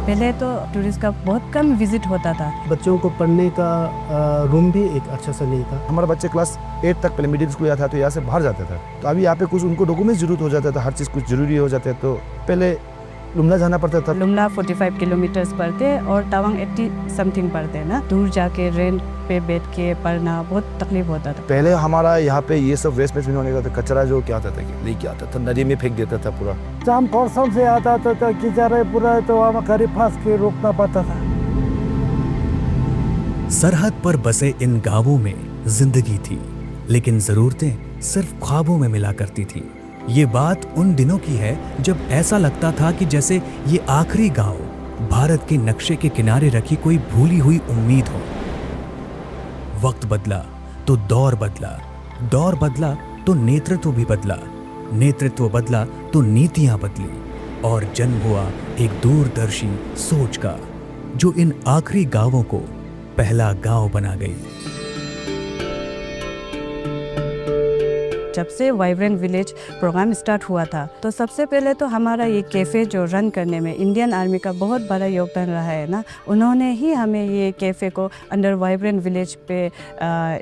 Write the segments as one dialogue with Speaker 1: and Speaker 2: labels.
Speaker 1: पहले तो टूरिस्ट का बहुत कम विजिट होता था।
Speaker 2: बच्चों को पढ़ने का रूम भी एक अच्छा सा नहीं था।
Speaker 3: हमारा बच्चे क्लास 8 तक पहले मिडिल स्कूल जाता था तो यहाँ से बाहर जाता था, तो अभी यहाँ पे कुछ उनको डॉक्यूमेंट्स जरूरत हो जाता था, हर चीज़ कुछ जरूरी हो जाता है। तो पहले लुमला जाना पड़ता था।
Speaker 1: लुमला 45 किलोमीटर्स पड़ते और तवांग 80 समथिंग पड़ते ना। दूर जाके रेंट पे बैठ के पढ़ना बहुत तकलीफ होता था।
Speaker 3: पहले हमारा यहाँ पे ये सब वेस्ट में होने का था, कचरा जो क्या आता था लेके आता था, नदी में फेंक देता था पूरा।
Speaker 2: शाम परसों से आता था तो कीचड़ पूरा, तो वहाँ गाड़ी फंस के रोकना पड़ता था।
Speaker 4: सरहद पर बसे इन गांवों में जिंदगी थी, लेकिन जरूरतें सिर्फ ख्वाबों में मिला करती थी। ये बात उन दिनों की है जब ऐसा लगता था कि जैसे ये आखिरी गांव भारत के नक्शे के किनारे रखी कोई भूली हुई उम्मीद हो। वक्त बदला तो दौर बदला, दौर बदला तो नेतृत्व भी बदला, नेतृत्व बदला तो नीतियां बदली, और जन्म हुआ एक दूरदर्शी सोच का, जो इन आखिरी गांवों को पहला गांव बना गई।
Speaker 1: जब से वाइब्रेंट विलेज प्रोग्राम स्टार्ट हुआ था तो सबसे पहले तो हमारा ये कैफ़े जो रन करने में इंडियन आर्मी का बहुत बड़ा योगदान रहा है ना। उन्होंने ही हमें ये कैफ़े को अंडर वाइब्रेंट विलेज पे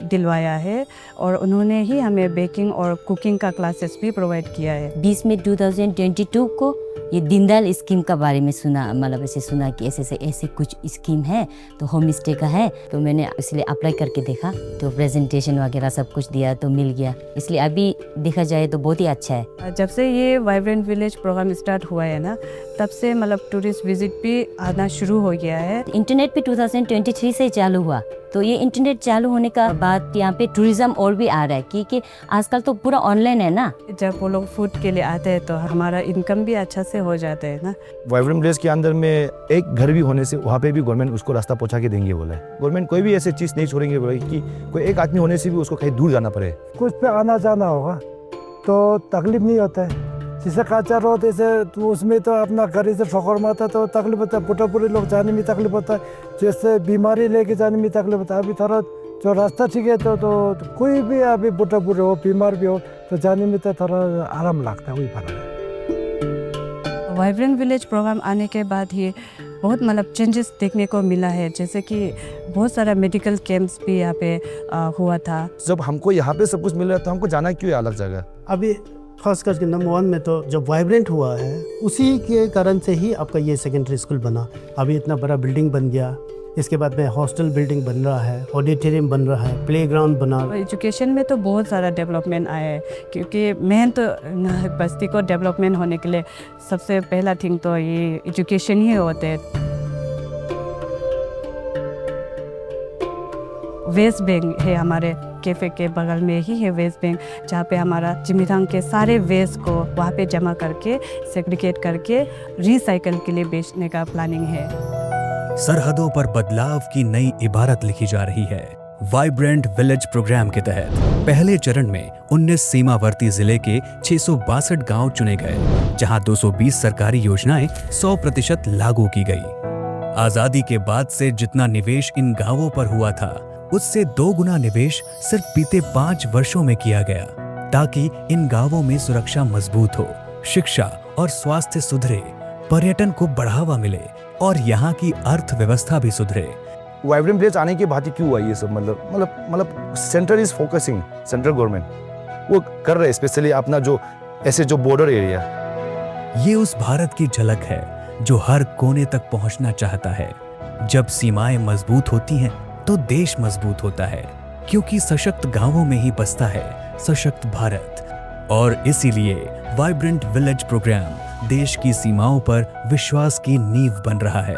Speaker 1: दिलवाया है, और उन्होंने ही हमें बेकिंग और कुकिंग का क्लासेस भी प्रोवाइड किया है।
Speaker 5: 20 में 2022 को ये दीनदयाल स्कीम का बारे में सुना, मतलब ऐसे सुना कि ऐसे कुछ स्कीम है, तो होम स्टे का है, तो मैंने इसलिए अप्लाई करके देखा, तो प्रेजेंटेशन वगैरह सब कुछ दिया तो मिल गया। इसलिए अभी देखा जाए तो बहुत ही अच्छा है।
Speaker 1: जब से ये वाइब्रेंट विलेज प्रोग्राम स्टार्ट हुआ है ना, तब से मतलब टूरिस्ट विजिट भी आना शुरू हो गया है।
Speaker 5: इंटरनेट भी 2023 से चालू हुआ, तो ये इंटरनेट चालू होने का बाद यहाँ पे टूरिज्म और भी आ रहा है, क्योंकि आजकल तो पूरा ऑनलाइन है ना।
Speaker 1: जब वो लोग फूड के लिए आते हैं तो हमारा इनकम भी अच्छा से हो जाता है ना।
Speaker 3: वाइब्रेंट विलेज के अंदर में एक घर भी होने से वहाँ पे भी गवर्नमेंट उसको रास्ता पहुँचा के देंगे बोला है। गवर्नमेंट कोई भी ऐसी चीज़ नहीं छोड़ेंगे बोला कि कोई एक आदमी होने से भी उसको कहीं दूर जाना पड़े।
Speaker 2: कुछ पे आना जाना होगा तो तकलीफ नहीं होता है। जैसे काचा रोड ऐसे तो उसमें तो अपना घर से फकर माता तो तकलीफ होता है, पुटापुरी लोग जाने में तकलीफ होता है, जैसे बीमारी लेके जाने में तकलीफ होता है। अभी थोड़ा जो रास्ता ठीक है तो कोई भी अभी पुटापुरी हो, बीमार भी हो तो जाने में तो थोड़ा आराम लगता है, वही फर्क है।
Speaker 1: वाइब्रेंट विलेज प्रोग्राम आने के बाद ही बहुत मतलब चेंजेस देखने को मिला है, जैसे कि बहुत सारा मेडिकल कैंप्स भी यहाँ पे हुआ था।
Speaker 3: जब हमको यहाँ पे सब कुछ मिल रहा है तो हमको जाना क्यों है अलग जगह।
Speaker 2: अभी खास करके नंबर 1 में तो जब वाइब्रेंट हुआ है उसी के कारण से ही आपका ये सेकेंडरी स्कूल बना। अभी इतना बड़ा बिल्डिंग बन गया, इसके बाद में हॉस्टल बिल्डिंग बन रहा है, ऑडिटोरियम बन रहा है, प्लेग्राउंड बना।
Speaker 1: एजुकेशन में तो बहुत सारा डेवलपमेंट आया है, क्योंकि मेन तो बस्ती को डेवलपमेंट होने के लिए सबसे पहला थिंग तो ये एजुकेशन ही होते हैं। वेस्ट बैंक है हमारे कैफ़े के बगल में ही है वेस्ट बैंक, जहाँ पे हमारा जिमीथांग के सारे वेस्ट को वहाँ पे जमा करके सेग्रीगेट करके रिसाइकल के लिए बेचने का प्लानिंग है।
Speaker 4: सरहदों पर बदलाव की नई इबारत लिखी जा रही है। वाइब्रेंट विलेज प्रोग्राम के तहत पहले चरण में 19 सीमावर्ती जिले के 662 गांव चुने गए, जहां 220 सरकारी योजनाएं 100% लागू की गई। आजादी के बाद से जितना निवेश इन गांवों पर हुआ था, उससे 2 गुना निवेश सिर्फ बीते 5 वर्षों में किया गया, ताकि इन गांवों में सुरक्षा मजबूत हो, शिक्षा और स्वास्थ्य सुधरे, पर्यटन को बढ़ावा मिले और यहाँ की अर्थव्यवस्था भी सुधरे।
Speaker 3: वाइब्रेंट विलेज आने के बाद ही क्यों हुआ ये सब, मतलब centre is focusing, central government वो कर रहे, स्पेशली अपना जो ऐसे जो बॉर्डर एरिया।
Speaker 4: ये उस भारत की झलक है जो हर कोने तक पहुंचना चाहता है। जब सीमाएं मजबूत होती हैं तो देश मजबूत होता है, क्योंकि सशक्त गांवों में ही बसता है सशक्त भारत। और इसीलिए वाइब्रेंट विलेज प्रोग्राम देश की सीमाओं पर विश्वास की नींव बन रहा है।